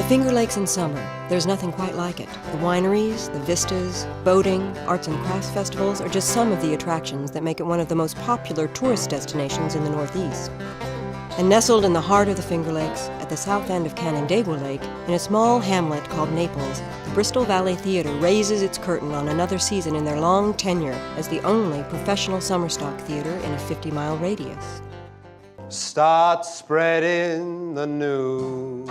Finger Lakes in summer, there's nothing quite like it. The wineries, the vistas, boating, arts and crafts festivals are just some of the attractions that make it one of the most popular tourist destinations in the Northeast. And nestled in the heart of the Finger Lakes, at the south end of Canandaigua Lake, in a small hamlet called Naples, the Bristol Valley Theater raises its curtain on another season in their long tenure as the only professional summer stock theater in a 50-mile radius. Start spreading the news.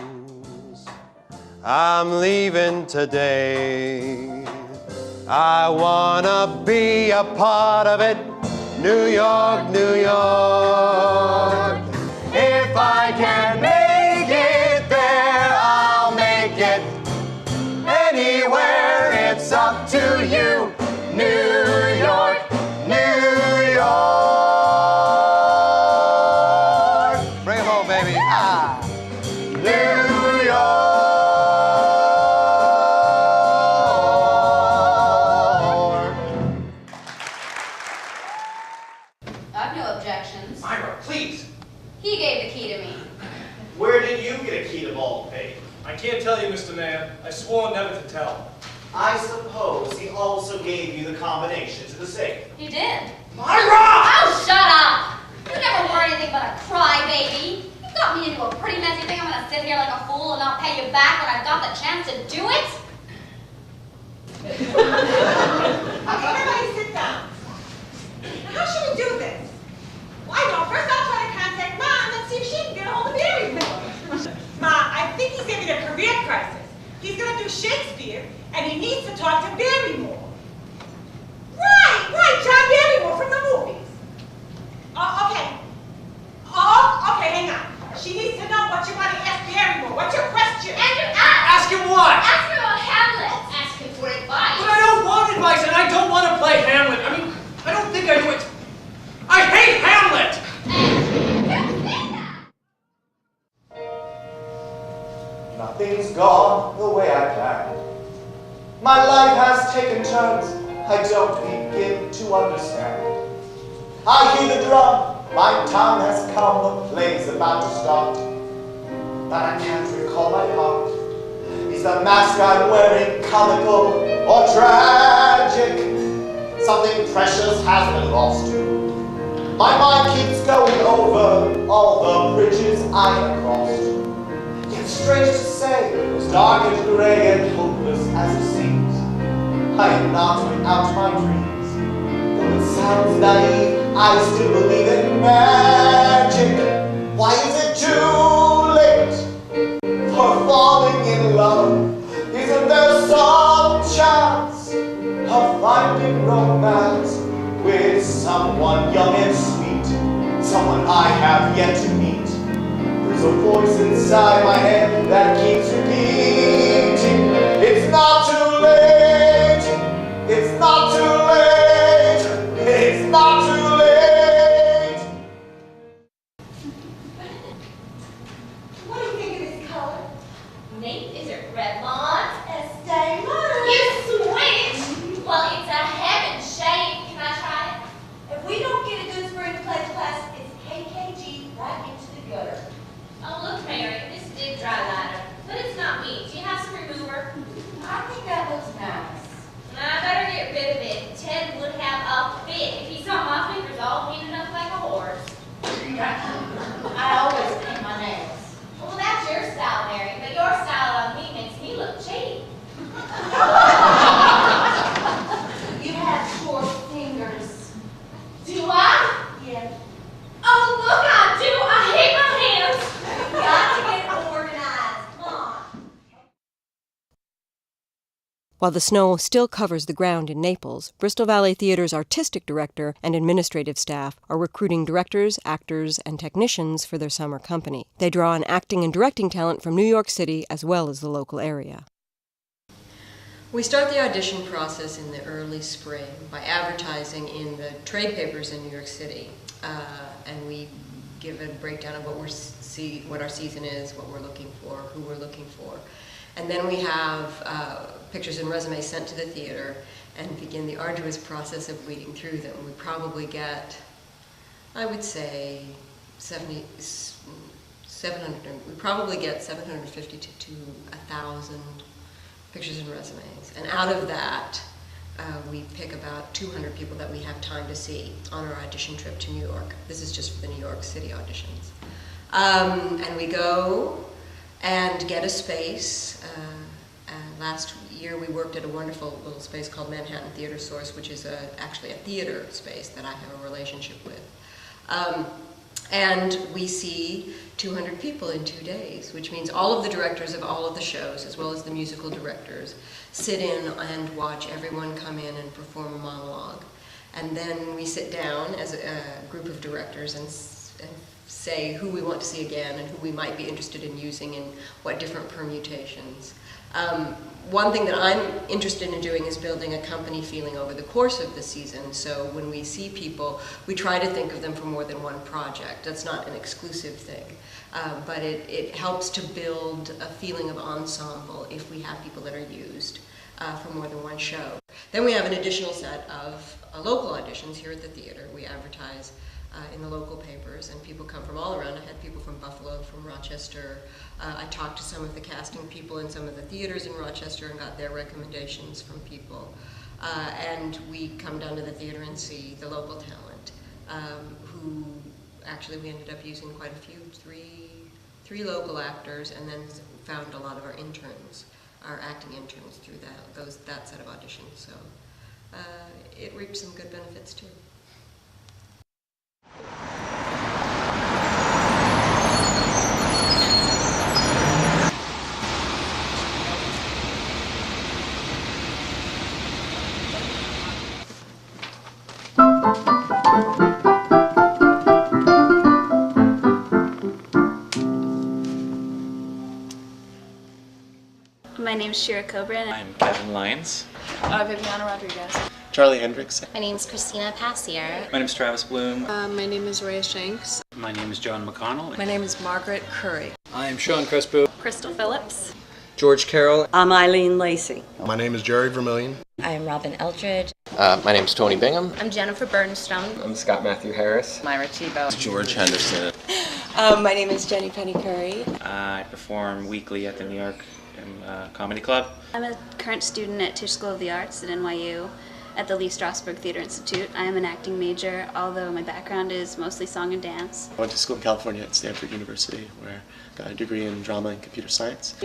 I'm leaving today. I wanna be a part of it. New York, New York. If I can make it there, I'll make it. Anywhere, it's up to you. New York, New York. Bring 'em home, baby. Ah. New York. I've no objections. Myra, please. He gave the key to me. Where did you get a key to Baldpate? I can't tell you, Mr. Mayor. I swore never to tell. I suppose he also gave you the combination to the safe. He did. Myra! Oh, shut up! You never were anything but a crybaby. You got me into a pretty messy thing. I'm gonna sit here like a fool and not pay you back when I've got the chance to do it? Okay, everybody sit down. Now, how should we do this? Why not? First I'll try to contact Ma and let's see if she can get a hold of Barrymore. Ma, I think he's having a career crisis. He's going to do Shakespeare and he needs to talk to Barrymore. Right, John Barrymore from the movies. Okay. Okay, hang on. She needs to know what you want to ask Barrymore. What's your question? Ask him what? Ask her about Hamlet. Ask him for advice. But I don't want advice, and I don't want to play Hamlet. I mean, I don't think I do it. I hate Hamlet! Nothing's gone the way I planned. My life has taken turns I don't begin to understand. I hear the drum, my time has come, the play's about to start. But I can't recall my part. Is the mask I'm wearing comical or tragic? Something precious has been lost. My mind keeps going over all the bridges I have crossed. Yet strange to say, as dark and gray and hopeless as it seems, I am not without my dreams. Though it sounds naive, I still believe in magic. Why is it too late for falling in love? Isn't there some chance of finding romance with someone young and sweet, someone I have yet to meet? There's a voice inside my head that keeps repeating, it's not too late, it's not too late, it's not too late. What do you think of this color? Nate, is it Redmond? Estee Lauder. You switch! Well, it's a heaven shade. Can I try it? If we don't get a good spring play class, it's KKG right into the gutter. Oh, look, Mary, this did dry liner, but it's not me. Do you have some remover? I think that looks nice. I better get rid of it. Ted would have a fit if he saw my fingers all painted up like a horse. I always paint my nails. Well, that's your style, Mary, but your style on me makes me look cheap. You have short fingers. Do I? Yeah. Oh, look, I do. I hate my hands. You got to get organized. Come on. While the snow still covers the ground in Naples, Bristol Valley Theater's artistic director and administrative staff are recruiting directors, actors, and technicians for their summer company. They draw on acting and directing talent from New York City as well as the local area. We start the audition process in the early spring by advertising in the trade papers in New York City, and we give a breakdown of what our season is, what we're looking for, who we're looking for. And then we have pictures and resumes sent to the theater and begin the arduous process of weeding through them. We probably get, I would say, 70 700, we probably get 750 to 1,000 pictures and resumes. And out of that, we pick about 200 people that we have time to see on our audition trip to New York. This is just for the New York City auditions. And we go and get a space. Last year we worked at a wonderful little space called Manhattan Theater Source, which is actually a theater space that I have a relationship with. And we see 200 people in 2 days, which means all of the directors of all of the shows, as well as the musical directors, sit in and watch everyone come in and perform a monologue. And then we sit down as a group of directors and say who we want to see again and who we might be interested in using in what different permutations. One thing that I'm interested in doing is building a company feeling over the course of the season. So when we see people, we try to think of them for more than one project. That's not an exclusive thing, but it helps to build a feeling of ensemble if we have people that are used for more than one show. Then we have an additional set of local auditions here at the theater. We advertise in the local papers, and people come from all around. I had people from Buffalo, from Rochester. I talked to some of the casting people in some of the theaters in Rochester and got their recommendations from people. And we come down to the theater and see the local talent, who actually we ended up using quite a few, three local actors, and then found a lot of our interns, our acting interns through that set of auditions. So it reaped some good benefits too. My name is Shira Coburn. I'm Kevin Lyons. Viviana Rodriguez. Charlie Hendricks. My name is Christina Passier. My name is Travis Bloom. My name is Rhea Shanks. My name is John McConnell. My name is Margaret Curry. I'm Sean Crespo. Crystal Phillips. George Carroll. I'm Eileen Lacey. My name is Jerry Vermillion. I'm Robin Eldridge. My name is Tony Bingham. I'm Jennifer Burnstone. I'm Scott Matthew Harris. Myra Tebow. George Henderson. My name is Jenny Penny Curry. I perform weekly at the New York Comedy Club. I'm a current student at Tisch School of the Arts at NYU at the Lee Strasberg Theater Institute. I am an acting major, although my background is mostly song and dance. I went to school in California at Stanford University, where I got a degree in drama and computer science.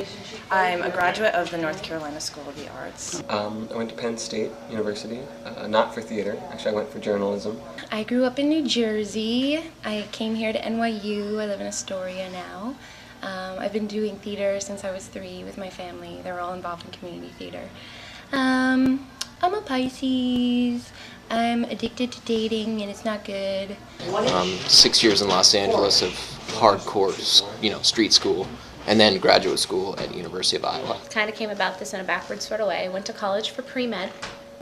I'm a graduate of the North Carolina School of the Arts. I went to Penn State University, not for theater. Actually, I went for journalism. I grew up in New Jersey. I came here to NYU. I live in Astoria now. I've been doing theater since I was 3 with my family. They're all involved in community theater. I'm a Pisces. I'm addicted to dating, and it's not good. 6 years in Los Angeles of hardcore, street school, and then graduate school at University of Iowa. Kind of came about this in a backwards sort of way. I went to college for pre-med,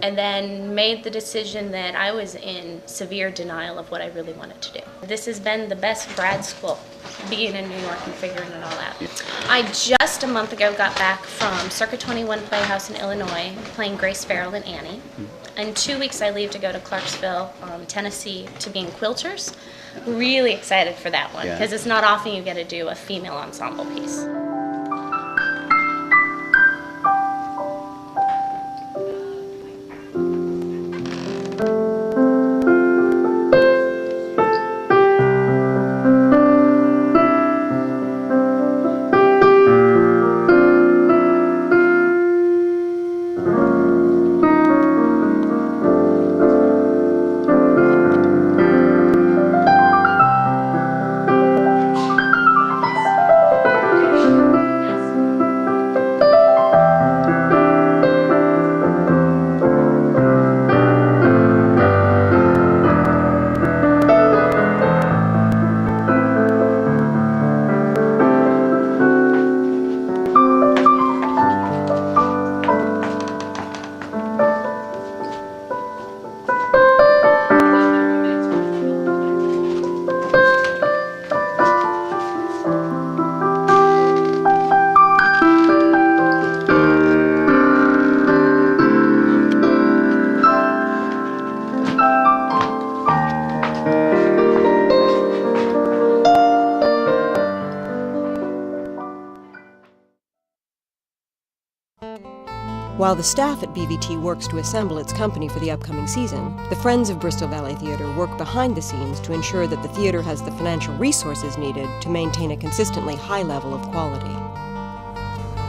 and then made the decision that I was in severe denial of what I really wanted to do. This has been the best grad school, being in New York and figuring it all out. I just a month ago got back from Circuit 21 Playhouse in Illinois, playing Grace Farrell and Annie. In 2 weeks I leave to go to Clarksville, Tennessee, to be in Quilters. Really excited for that one, because it's not often you get to do a female ensemble piece. While the staff at BVT works to assemble its company for the upcoming season, the Friends of Bristol Valley Theater work behind the scenes to ensure that the theater has the financial resources needed to maintain a consistently high level of quality.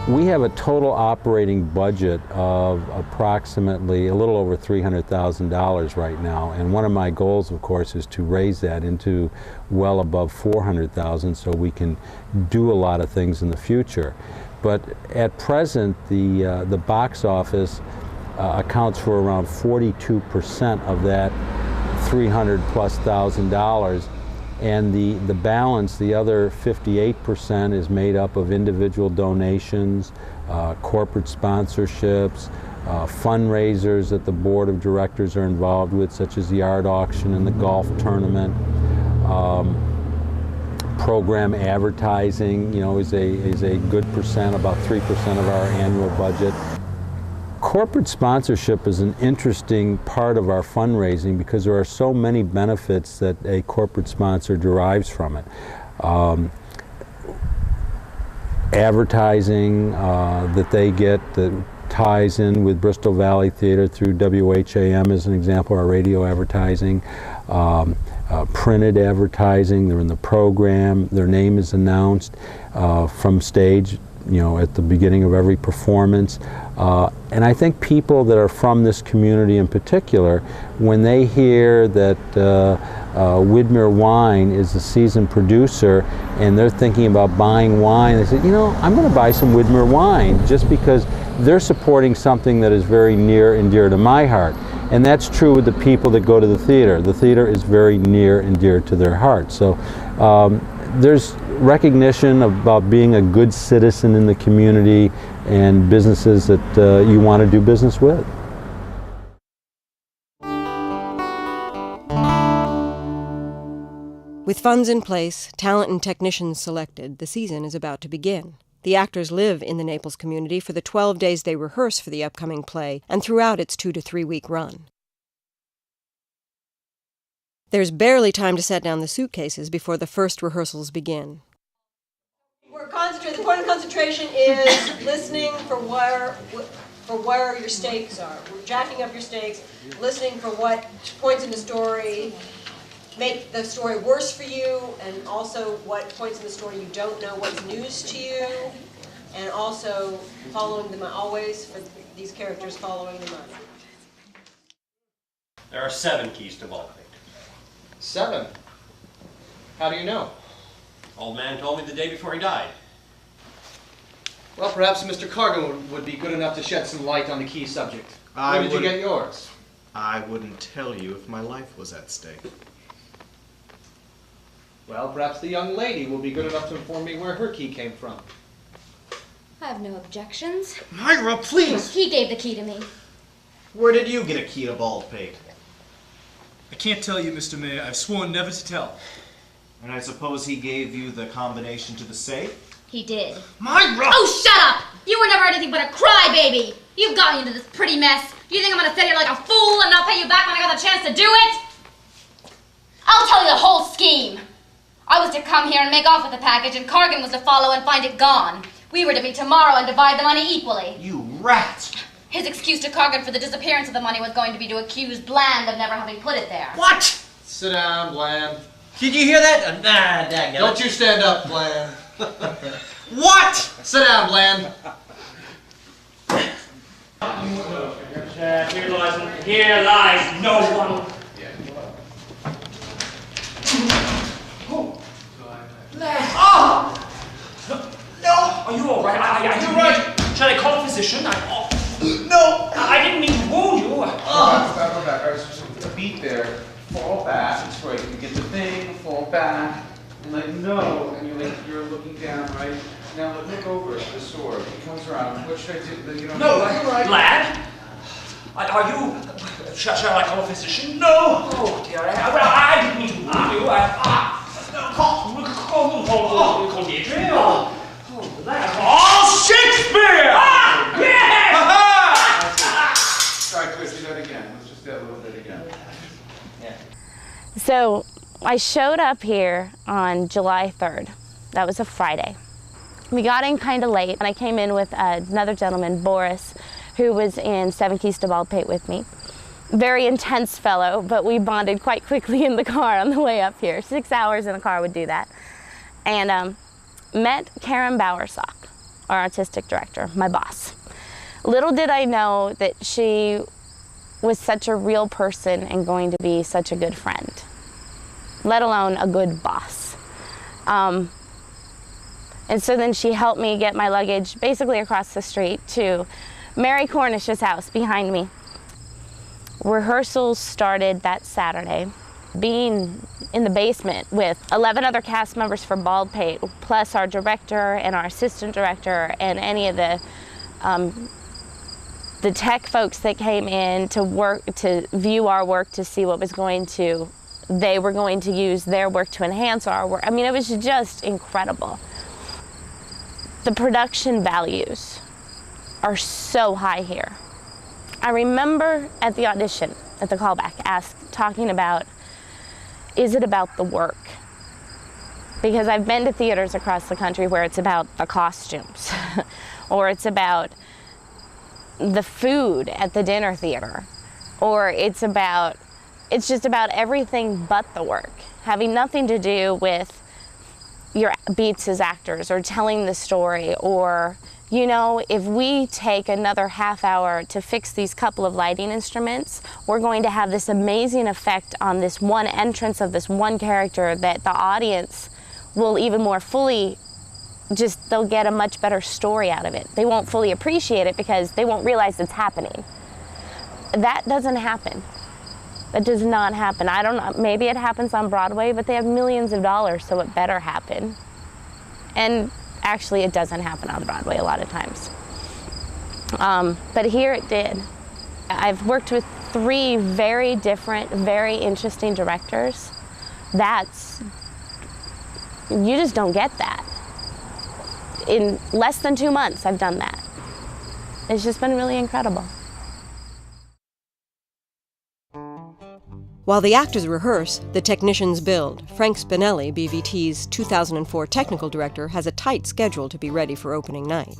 We have a total operating budget of approximately a little over $300,000 right now, and one of my goals, of course, is to raise that into well above $400,000 so we can do a lot of things in the future. But at present, the box office accounts for around 42% of that $300,000+, and the balance, the other 58%, is made up of individual donations, corporate sponsorships, fundraisers that the board of directors are involved with, such as the art auction and the golf tournament. Program advertising, is a good percent, about 3% of our annual budget. Corporate sponsorship is an interesting part of our fundraising because there are so many benefits that a corporate sponsor derives from it. Advertising that they get that ties in with Bristol Valley Theater through WHAM as an example, our radio advertising. Printed advertising, they're in the program, their name is announced from stage, at the beginning of every performance. And I think people that are from this community in particular, when they hear that Widmer Wine is the seasoned producer and they're thinking about buying wine, they say, I'm going to buy some Widmer wine just because they're supporting something that is very near and dear to my heart. And that's true with the people that go to the theater. The theater is very near and dear to their heart. So there's recognition about being a good citizen in the community and businesses that you want to do business with. With funds in place, talent and technicians selected, the season is about to begin. The actors live in the Naples community for the 12 days they rehearse for the upcoming play and throughout its 2 to 3 week run. There's barely time to set down the suitcases before the first rehearsals begin. We're concentrating. The point of concentration is listening for where your stakes are. We're jacking up your stakes, listening for what points in the story make the story worse for you, and also what points in the story you don't know, what's news to you, and also following them always for these characters following them up. There are 7 keys to Baldpate. 7? How do you know? Old man told me the day before he died. Well, perhaps Mr. Cargan would be good enough to shed some light on the key subject. Where did you get yours? I wouldn't tell you if my life was at stake. Well, perhaps the young lady will be good enough to inform me where her key came from. I have no objections. Myra, please! He gave the key to me. Where did you get a key to Baldpate? I can't tell you, Mr. Mayor. I've sworn never to tell. And I suppose he gave you the combination to the safe? He did. Myra! Oh, shut up! You were never anything but a crybaby! You've got me into this pretty mess. You think I'm gonna sit here like a fool and not pay you back when I got the chance to do it? I'll tell you the whole scheme. I was to come here and make off with the package, and Cargan was to follow and find it gone. We were to meet tomorrow and divide the money equally. You rat! His excuse to Cargan for the disappearance of the money was going to be to accuse Bland of never having put it there. What? Sit down, Bland. Did you hear that? Nah, dang it. Don't you stand up, Bland. What? Sit down, Bland. Here lies no one. Oh! No! Are you all right? You're right. Shall I call a physician? No! I didn't mean to wound you. Go back. All right, so just beat there. Fall back. That's right. You get the thing, fall back, and no. And you're looking down, right? Now look over at the sword. It comes around. What should I do? No, right. Lad? Are you... Shall I call a physician? No! Oh, dear. I didn't mean to wound you. Call Deirdre? Oh, Shakespeare! Yes! Try twisting that again. Let's just do that a little bit again. Yeah. So I showed up here on July 3rd. That was a Friday. We got in kind of late, and I came in with another gentleman, Boris, who was in 7 Keys to Baldpate with me. Very intense fellow, but we bonded quite quickly in the car on the way up here. 6 hours in the car would do that. And met Karen Bowersock, our artistic director, my boss. Little did I know that she was such a real person and going to be such a good friend, let alone a good boss. And so then she helped me get my luggage basically across the street to Mary Cornish's house behind me. Rehearsals started that Saturday. Being in the basement with 11 other cast members for Baldpate, plus our director and our assistant director and any of the tech folks that came in to work, to view our work, to see what was they were going to use their work to enhance our work. I mean, it was just incredible. The production values are so high here. I remember at the audition, at the callback, talking about, is it about the work? Because I've been to theaters across the country where it's about the costumes, or it's about the food at the dinner theater, or it's just about everything but the work, having nothing to do with your beats as actors or telling the story, or, you know, if we take another half hour to fix these couple of lighting instruments, we're going to have this amazing effect on this one entrance of this one character that the audience will even more fully, they'll get a much better story out of it. They won't fully appreciate it because they won't realize it's happening. That doesn't happen. That does not happen. I don't know, maybe it happens on Broadway, but they have millions of dollars, so it better happen. And actually, it doesn't happen on Broadway a lot of times. But here it did. I've worked with 3 very different, very interesting directors. You just don't get that. In less than 2 months, I've done that. It's just been really incredible. While the actors rehearse, the technicians build. Frank Spinelli, BVT's 2004 technical director, has a tight schedule to be ready for opening night.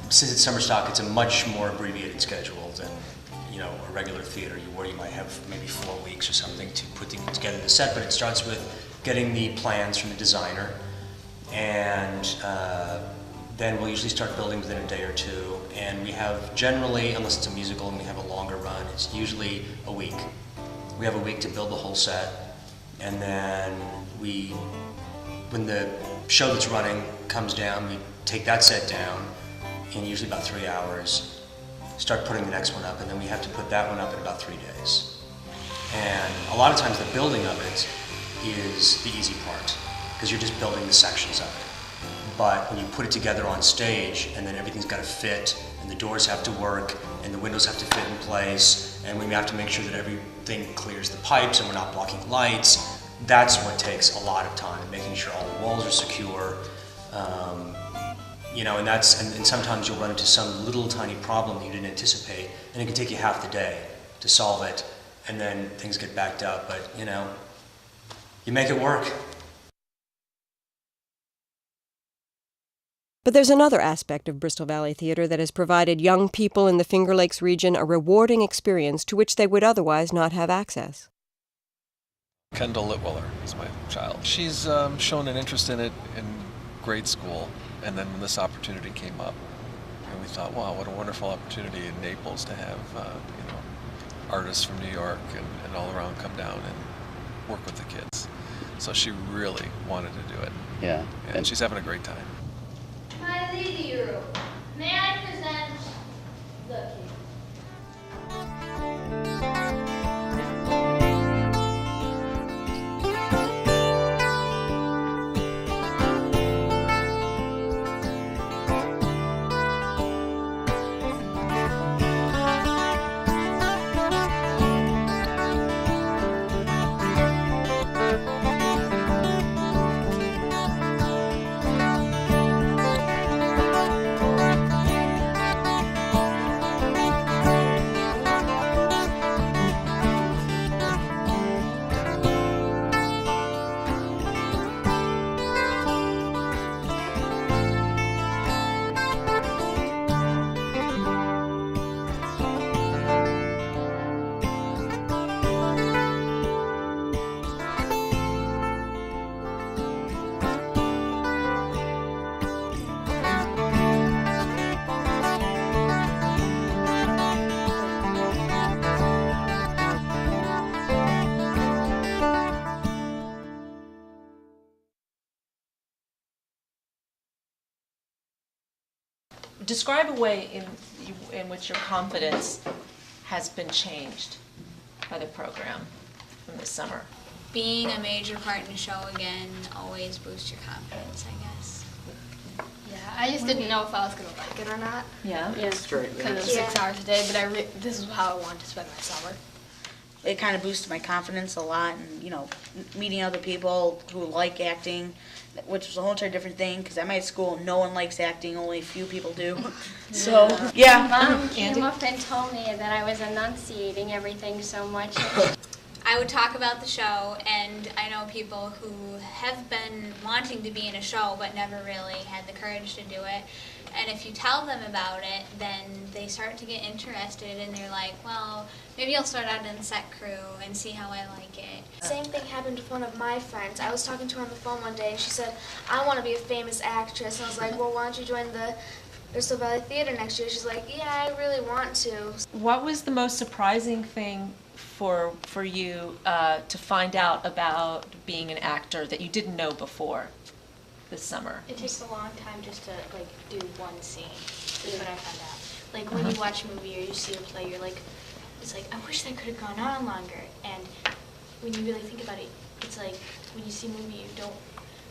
Since it's summer stock, it's a much more abbreviated schedule than, you know, a regular theater where you might have maybe 4 weeks or something to put together the set. But it starts with getting the plans from the designer, and then we'll usually start building within a day or 2. And we have generally, unless it's a musical and we have a longer run, it's usually a week. We have a week to build the whole set, and then when the show that's running comes down, we take that set down in usually about 3 hours, start putting the next one up, and then we have to put that one up in about 3 days. And a lot of times the building of it is the easy part, because you're just building the sections of it. But when you put it together on stage, and then everything's got to fit, and the doors have to work, and the windows have to fit in place, and we have to make sure that everything clears the pipes and we're not blocking lights, that's what takes a lot of time, making sure all the walls are secure. You know, and sometimes you'll run into some little tiny problem that you didn't anticipate, and it can take you half the day to solve it, and then things get backed up, but, you know, you make it work. But there's another aspect of Bristol Valley Theater that has provided young people in the Finger Lakes region a rewarding experience to which they would otherwise not have access. Kendall Litwiller is my child. She's shown an interest in it in grade school, and then when this opportunity came up, and we thought, wow, what a wonderful opportunity in Naples to have you know, artists from New York and all around come down and work with the kids. So she really wanted to do it. Yeah. And she's having a great time. My lady room. May I present the king? describe a way in which your confidence has been changed by the program from this summer. Being a major part in the show again always boosts your confidence, I guess. Yeah, I just didn't know if I was going to like it or not. Yeah? Because it was 6 hours a day, but this is how I wanted to spend my summer. It kind of boosted my confidence a lot, and meeting other people who like acting, which was a whole entire different thing, because at my school no one likes acting, only a few people do. So yeah. Mom came up and told me that I was enunciating everything so much. I would talk about the show, and I know people who have been wanting to be in a show but never really had the courage to do it. And if you tell them about it, then they start to get interested, and they're like, well, maybe I'll start out in set crew and see how I like it. Same thing happened with one of my friends. I was talking to her on the phone one day, and she said, I want to be a famous actress. And I was like, well, why don't you join the Bristol Valley Theater next year? She's like, yeah, I really want to. What was the most surprising thing for you to find out about being an actor that you didn't know before this summer? It takes a long time just to do one scene, is what I found out. Like when you watch a movie or you see a play, you're like, it's like, I wish that could have gone on longer. And when you really think about it, it's like when you see a movie, you don't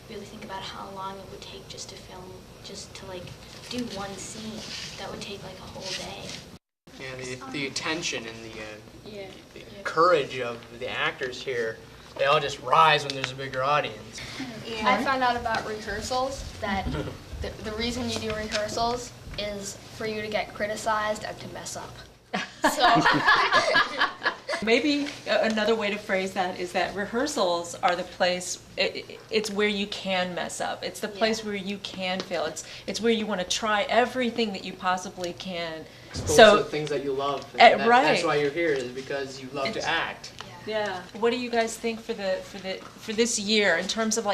really think about how long it would take just to film, just to do one scene. That would take a whole day. Yeah, the attention and the courage of the actors here, they all just rise when there's a bigger audience. Yeah. I found out about rehearsals, that the reason you do rehearsals is for you to get criticized and to mess up. So maybe another way to phrase that is that rehearsals are the place, it's where you can mess up. It's the place where you can fail. It's where you want to try everything that you possibly can. So things that you love. Right. That's why you're here, is because you love to act. Yeah. What do you guys think for this year in terms of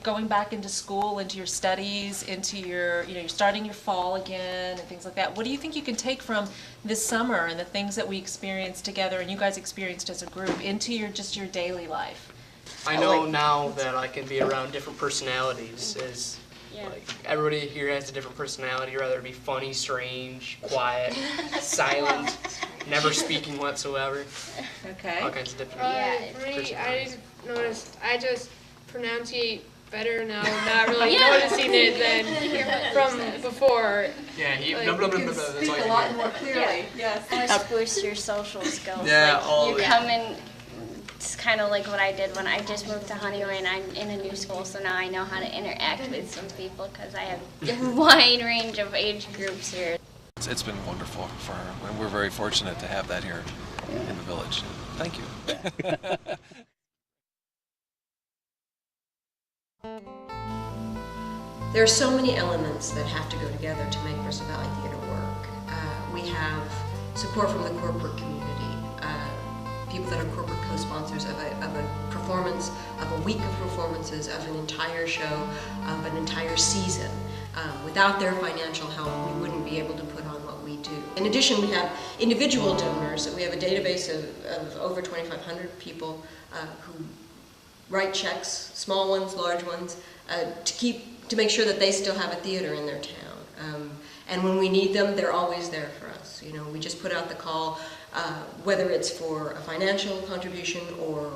going back into school, into your studies, into your you're starting your fall again and things like that? What do you think you can take from this summer and the things that we experienced together and you guys experienced as a group into your daily life? I know now that I can be around different personalities. Everybody here has a different personality, whether it be funny, strange, quiet, silent, never speaking whatsoever. Okay. All kinds of different personalities. I just noticed I just pronunciate better now, not really noticing it than from before. Yeah, speak a lot more clearly. Yes. Always boost your social skills. Yeah, you come in. It's kind of like what I did when I just moved to Honeymoon, and I'm in a new school, so now I know how to interact with some people because I have a wide range of age groups here. It's been wonderful for her, and we're very fortunate to have that here in the village. Thank you. There are so many elements that have to go together to make Bristol Valley Theater work. We have support from the corporate community. People that are corporate co-sponsors of a performance, of a week of performances, of an entire show, of an entire season. Without their financial help, we wouldn't be able to put on what we do. In addition, we have individual donors. We have a database of over 2,500 people who write checks, small ones, large ones, to make sure that they still have a theater in their town. And when we need them, they're always there for us. We just put out the call. Whether it's for a financial contribution or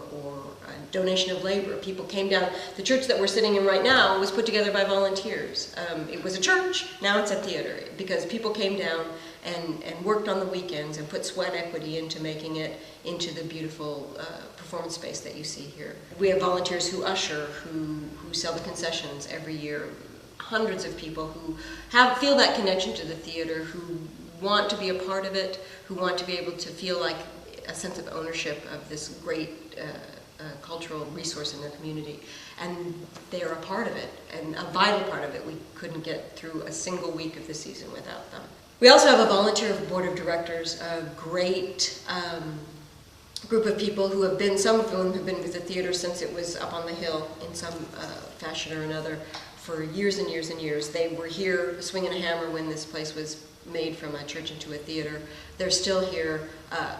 a donation of labor. People came down. The church that we're sitting in right now was put together by volunteers. It was a church, now it's a theater, because people came down and worked on the weekends and put sweat equity into making it into the beautiful performance space that you see here. We have volunteers who usher, who sell the concessions every year. Hundreds of people who feel that connection to the theater, who want to be a part of it, who want to be able to feel like a sense of ownership of this great cultural resource in their community. And they are a part of it, and a vital part of it. We couldn't get through a single week of the season without them. We also have a volunteer board of directors, a great group of people who have been, some of whom have been with the theater since it was up on the hill in some fashion or another for years and years and years. They were here swinging a hammer when this place was made from a church into a theater. They're still here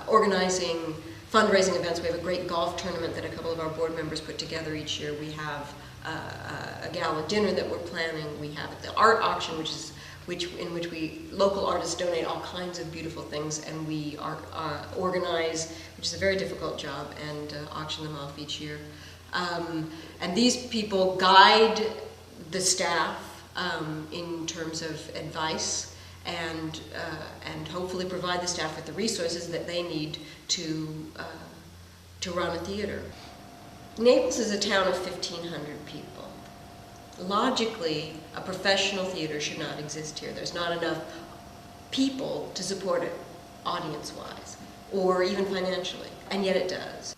organizing fundraising events. We have a great golf tournament that a couple of our board members put together each year. We have a gala dinner that we're planning. We have the art auction, which is in which local artists donate all kinds of beautiful things, and we organize, which is a very difficult job, and auction them off each year. And these people guide the staff in terms of advice, and hopefully provide the staff with the resources that they need to run a theater. Naples is a town of 1,500 people. Logically, a professional theater should not exist here. There's not enough people to support it audience-wise, or even financially, and yet it does.